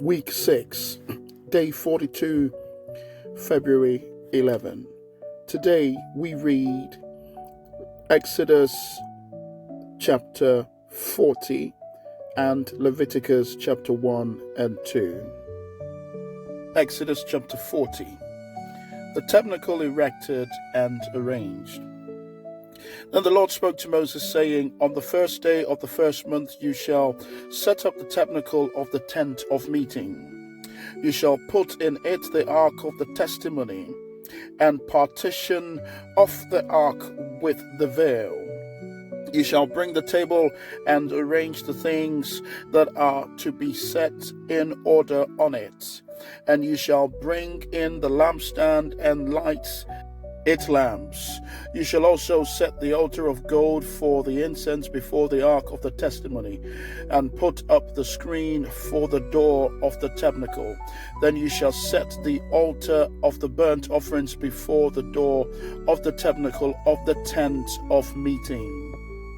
Week 6, Day 42, February 11. Today we read Exodus chapter 40 and Leviticus chapter 1 and 2. Exodus chapter 40. The tabernacle erected and arranged. Then the Lord spoke to Moses, saying, On the first day of the first month you shall set up the tabernacle of the tent of meeting. You shall put in it the ark of the testimony, and partition off the ark with the veil. You shall bring the table and arrange the things that are to be set in order on it. And you shall bring in the lampstand and light its lamps. You shall also set the altar of gold for the incense before the ark of the testimony, and put up the screen for the door of the tabernacle. Then you shall set the altar of the burnt offerings before the door of the tabernacle of the tent of meeting.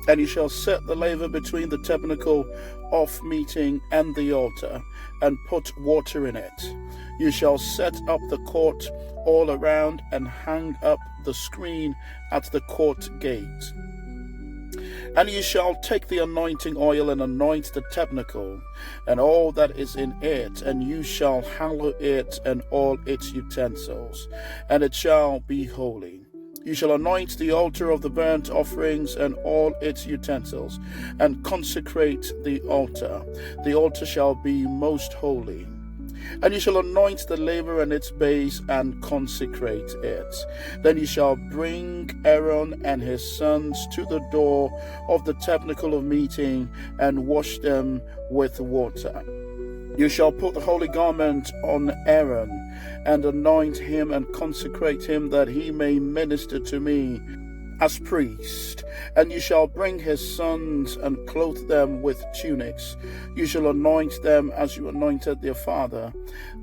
And you shall set the laver between the tabernacle of meeting and the altar, and put water in it. You shall set up the court all around, and hang up the screen at the court gate. And you shall take the anointing oil and anoint the tabernacle, and all that is in it, and you shall hallow it and all its utensils, and it shall be holy. You shall anoint the altar of the burnt offerings and all its utensils, and consecrate the altar. The altar shall be most holy. And you shall anoint the laver and its base, and consecrate it. Then you shall bring Aaron and his sons to the door of the tabernacle of meeting, and wash them with water. You shall put the holy garment on Aaron, and anoint him and consecrate him, that he may minister to me as priest. And you shall bring his sons and clothe them with tunics. You shall anoint them as you anointed their father,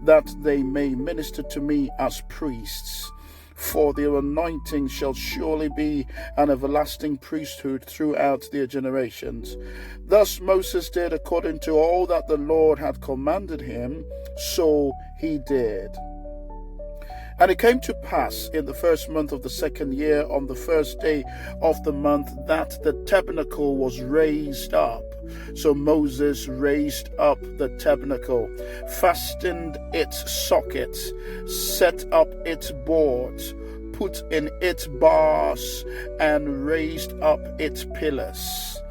that they may minister to me as priests. For their anointing shall surely be an everlasting priesthood throughout their generations. Thus Moses did according to all that the Lord had commanded him, so he did. And it came to pass in the first month of the second year, on the first day of the month, that the tabernacle was raised up. So Moses raised up the tabernacle, fastened its sockets, set up its boards, put in its bars, and raised up its pillars.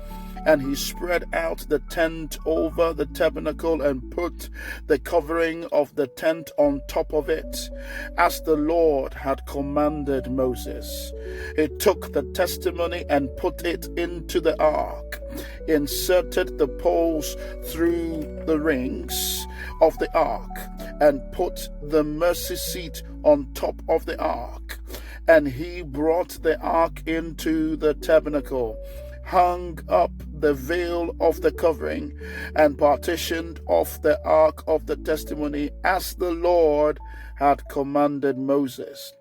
And he spread out the tent over the tabernacle, and put the covering of the tent on top of it, as the Lord had commanded Moses. He took the testimony and put it into the ark, inserted the poles through the rings of the ark, and put the mercy seat on top of the ark. And he brought the ark into the tabernacle, hung up the veil of the covering, and partitioned off the ark of the testimony, as the Lord had commanded Moses.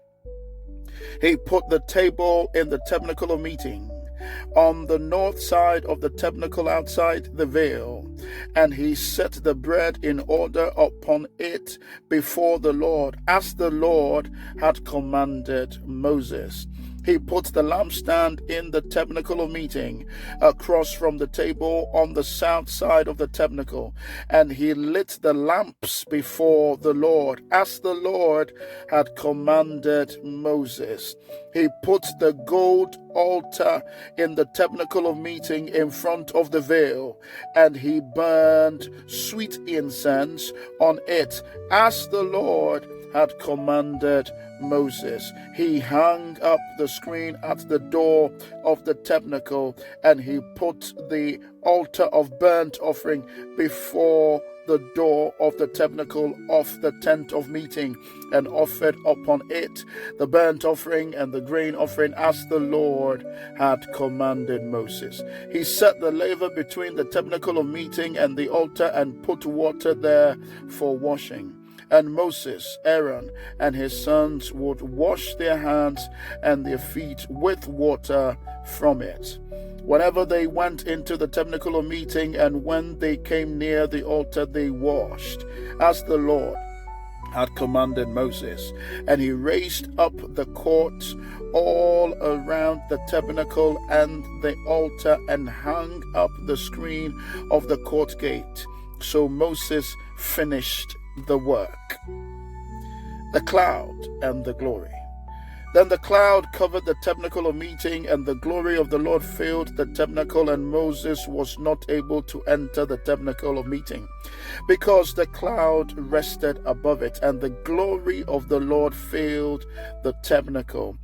He put the table in the tabernacle of meeting, on the north side of the tabernacle outside the veil, and he set the bread in order upon it before the Lord, as the Lord had commanded Moses. He put the lampstand in the tabernacle of meeting, across from the table on the south side of the tabernacle, and he lit the lamps before the Lord, as the Lord had commanded Moses. He put the gold altar in the tabernacle of meeting in front of the veil, and he burned sweet incense on it, as the Lord had commanded Moses. He hung up the screen at the door of the tabernacle, and he put the altar of burnt offering before the door of the tabernacle of the tent of meeting, and offered upon it the burnt offering and the grain offering, as the Lord had commanded Moses. He set the laver between the tabernacle of meeting and the altar, and put water there for washing. And Moses, Aaron, and his sons would wash their hands and their feet with water from it whenever they went into the tabernacle of meeting, and when they came near the altar, they washed, as the Lord had commanded Moses. And he raised up the court all around the tabernacle and the altar, and hung up the screen of the court gate. So Moses finished the work. The cloud and the glory. Then the cloud covered the tabernacle of meeting, and the glory of the Lord filled the tabernacle, and Moses was not able to enter the tabernacle of meeting, because the cloud rested above it, and the glory of the Lord filled the tabernacle.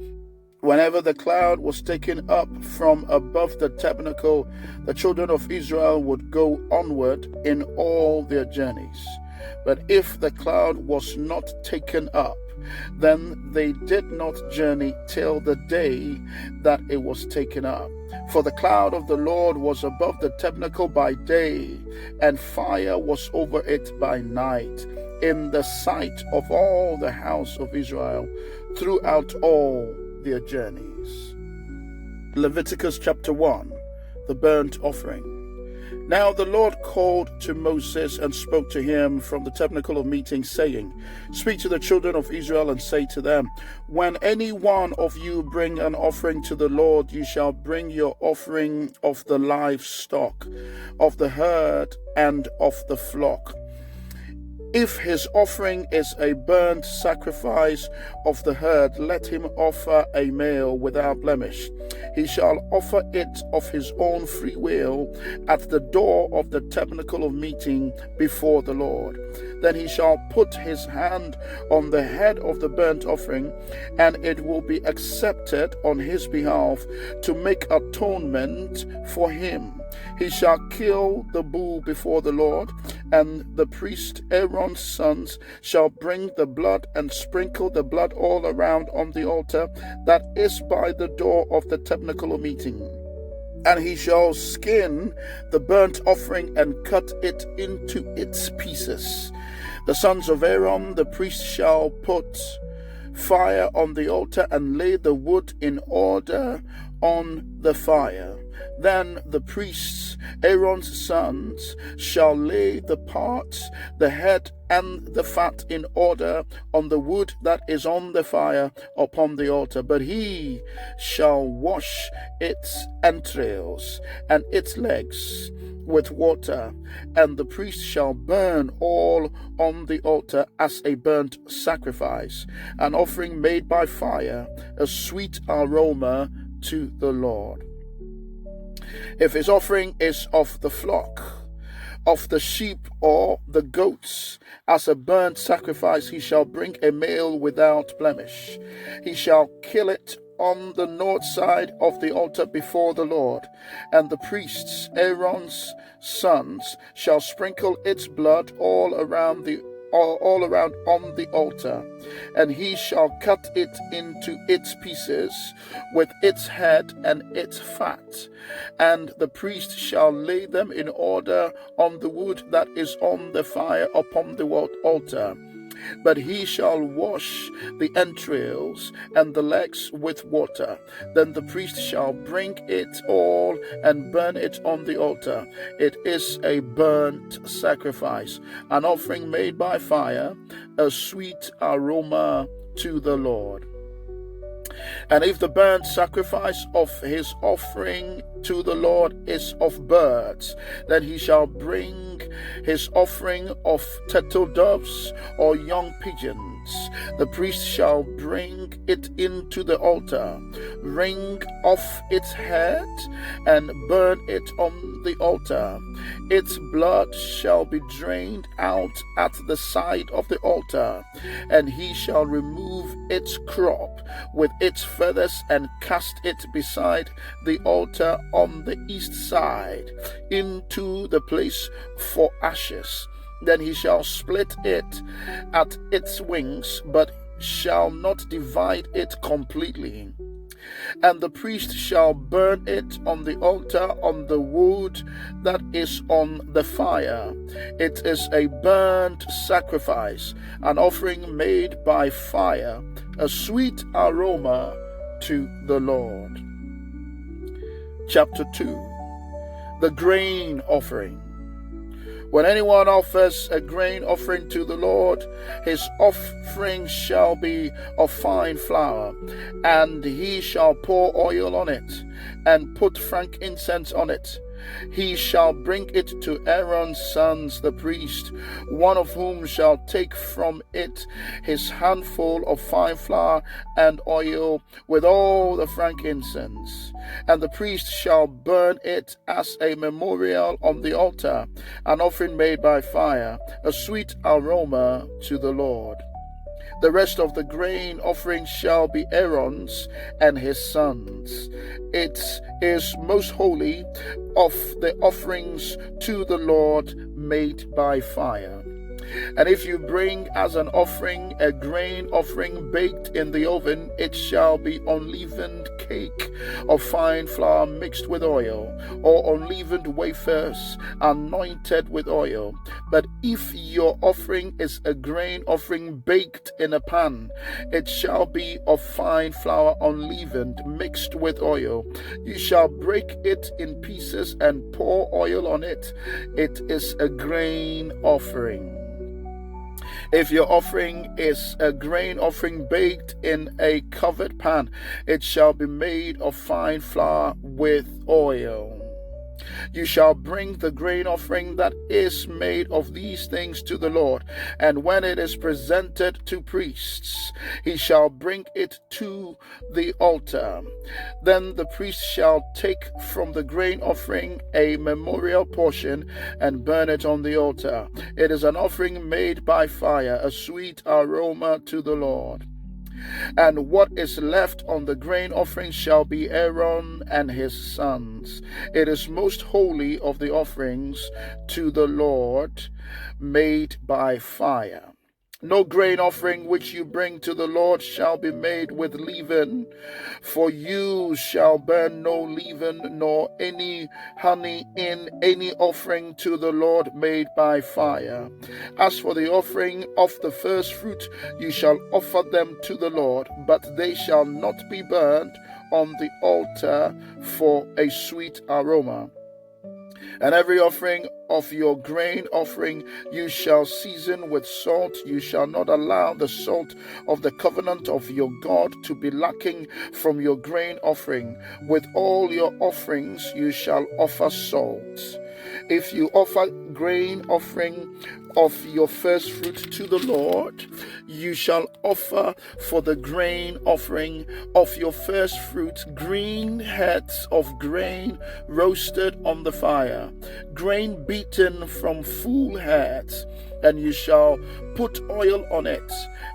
Whenever the cloud was taken up from above the tabernacle, the children of Israel would go onward in all their journeys. But if the cloud was not taken up, then they did not journey till the day that it was taken up. For the cloud of the Lord was above the tabernacle by day, and fire was over it by night, in the sight of all the house of Israel throughout all their journeys. Leviticus chapter 1, the burnt offering. Now the Lord called to Moses and spoke to him from the tabernacle of meeting, saying, Speak to the children of Israel and say to them, When any one of you bring an offering to the Lord, you shall bring your offering of the livestock, of the herd, and of the flock. If his offering is a burnt sacrifice of the herd, let him offer a male without blemish. He shall offer it of his own free will at the door of the tabernacle of meeting before the Lord. Then he shall put his hand on the head of the burnt offering, and it will be accepted on his behalf to make atonement for him. He shall kill the bull before the Lord, and the priest Aaron's sons shall bring the blood and sprinkle the blood all around on the altar that is by the door of the tabernacle of meeting. And he shall skin the burnt offering and cut it into its pieces. The sons of Aaron, the priest, shall put fire on the altar and lay the wood in order on the fire. Then the priests, Aaron's sons, shall lay the parts, the head and the fat in order on the wood that is on the fire upon the altar. But he shall wash its entrails and its legs with water, and the priest shall burn all on the altar as a burnt sacrifice, an offering made by fire, a sweet aroma to the Lord. If his offering is of the flock, of the sheep or the goats, as a burnt sacrifice, he shall bring a male without blemish. He shall kill it on the north side of the altar before the Lord, and the priests, Aaron's sons, shall sprinkle its blood all around on the altar, and he shall cut it into its pieces with its head and its fat, and the priest shall lay them in order on the wood that is on the fire upon the altar. But he shall wash the entrails and the legs with water. Then the priest shall bring it all and burn it on the altar. It is a burnt sacrifice, an offering made by fire, a sweet aroma to the Lord. And if the burnt sacrifice of his offering to the Lord is of birds, then he shall bring his offering of turtle doves or young pigeons. The priest shall bring it into the altar, wring off its head, and burn it on the altar. Its blood shall be drained out at the side of the altar, and he shall remove its crop with its feathers and cast it beside the altar on the east side into the place for ashes. Then he shall split it at its wings, but shall not divide it completely. And the priest shall burn it on the altar on the wood that is on the fire. It is a burnt sacrifice, an offering made by fire, a sweet aroma to the Lord. Chapter 2. The grain offering. When anyone offers a grain offering to the Lord, his offering shall be of fine flour, and he shall pour oil on it, and put frankincense on it. He shall bring it to Aaron's sons the priest, one of whom shall take from it his handful of fine flour and oil with all the frankincense. And the priest shall burn it as a memorial on the altar, an offering made by fire, a sweet aroma to the Lord. The rest of the grain offering shall be Aaron's and his sons. It is most holy of the offerings to the Lord made by fire. And if you bring as an offering a grain offering baked in the oven, it shall be unleavened cake of fine flour mixed with oil, or unleavened wafers anointed with oil. But if your offering is a grain offering baked in a pan, it shall be of fine flour unleavened mixed with oil. You shall break it in pieces and pour oil on it. It is a grain offering. If your offering is a grain offering baked in a covered pan, it shall be made of fine flour with oil. You shall bring the grain offering that is made of these things to the Lord, and when it is presented to priests, he shall bring it to the altar. Then the priest shall take from the grain offering a memorial portion and burn it on the altar. It is an offering made by fire, a sweet aroma to the Lord. And what is left on the grain offering shall be Aaron and his sons. It is most holy of the offerings to the Lord made by fire. No grain offering which you bring to the Lord shall be made with leaven, for you shall burn no leaven nor any honey in any offering to the Lord made by fire. As for the offering of the first fruit, you shall offer them to the Lord, but they shall not be burned on the altar for a sweet aroma. And every offering of your grain offering you shall season with salt. You shall not allow the salt of the covenant of your God to be lacking from your grain offering. With all your offerings you shall offer salt. If you offer grain offering of your first fruit to the Lord, you shall offer for the grain offering of your first fruit green heads of grain roasted on the fire, grain beaten from full heads, and you shall put oil on it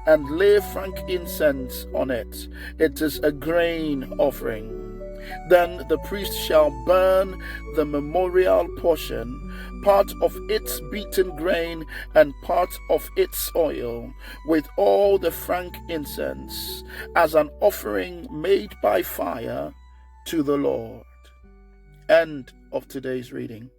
and lay frankincense on it. It is a grain offering. Then the priest shall burn the memorial portion, part of its beaten grain and part of its oil, with all the frankincense, as an offering made by fire to the Lord. End of today's reading.